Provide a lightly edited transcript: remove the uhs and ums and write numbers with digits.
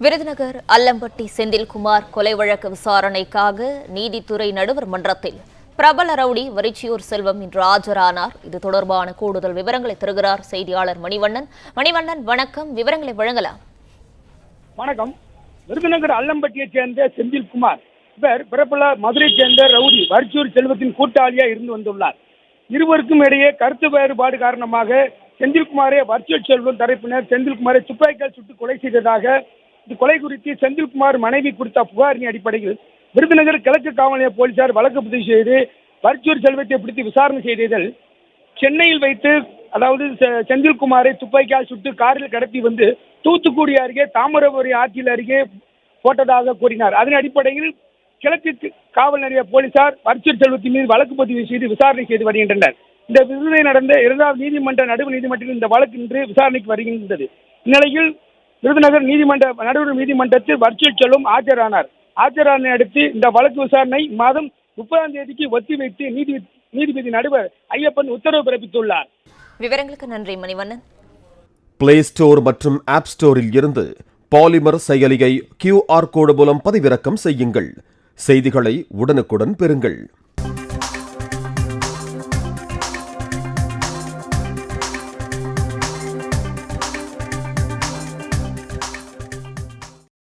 விருதுநகர் அல்லம்பட்டி செந்தில்குமார் கொலை வழக்கு விசாரணைக்காக நீதித்துறை நடுவர் மன்றத்தில் பிரபல ரவுடி வரிச்சியூர் செல்வம் இன்று ஆஜரானார். இது தொடர்பான கூடுதல் விவரங்களை தருகிறார் செய்தியாளர் மணிவண்ணன். மணிவண்ணன், வணக்கம். விவரங்களை வழங்கலாம். வணக்கம். விருதுநகர் அல்லம்பட்டியைச் சேர்ந்த செந்தில்குமார் இவர் பிரபல மதுரையை சேர்ந்த ரவுடி வரிச்சியூர் செல்வத்தின் கூட்டாளியா இருந்து வந்துள்ளார். இருவருக்கும் இடையே கருத்து வேறுபாடு காரணமாக செந்தில்குமாரை வரிச்சியூர் செல்வம் தரப்பினர் செந்தில்குமாரை துப்பாக்கியால் சுட்டு கொலை செய்ததாக, இந்த கொலை குறித்து செந்தில்குமார் மனைவி கொடுத்த புகாரின் அடிப்படையில் விருதுநகர் கிழக்கு காவல் நிலைய போலீசார் வழக்கு பதிவு செய்து வரிச்சியூர் செல்வத்தை பிடித்து விசாரணை செய்ததில் சென்னையில் வைத்து செந்தில்குமாரை துப்பாக்கியால் சுட்டு காரில் கடத்தி வந்து தூத்துக்குடி அருகே தாமிரபரணி ஆற்றில் அருகே போட்டதாக கூறினார். அதன் அடிப்படையில் கிழக்கு காவல் நிலைய போலீசார் வரிச்சியூர் செல்வத்தின் மீது வழக்கு பதிவு செய்து விசாரணை செய்து வருகின்றனர். இந்த விருதை நடந்த 2வது நீதிமன்ற நடுவர் நீதிமன்றத்தில் இந்த வழக்கு இன்று விசாரணைக்கு வருகின்றது. இந்நிலையில் விருதுநகர் நடுவர் நீதிமன்றத்தில் வரிச்சியூர் செல்வம் ஆஜரானார். ஆஜரானை அடுத்து இந்த வழக்கு விசாரணை மாதம் 30ஆம் தேதிக்கு ஒத்திவைத்து நீதிபதி நடுவர் ஐயப்பன் உத்தரவு பிறப்பித்துள்ளார். விவரங்களுக்கு நன்றி மணிவண்ணன். பிளே ஸ்டோர் மற்றும் ஆப் ஸ்டோரில் இருந்து பாலிமர் செயலியை QR கோடு மூலம் பதிவிறக்கம் செய்யுங்கள். செய்திகளை உடனுக்குடன் பெறுங்கள்.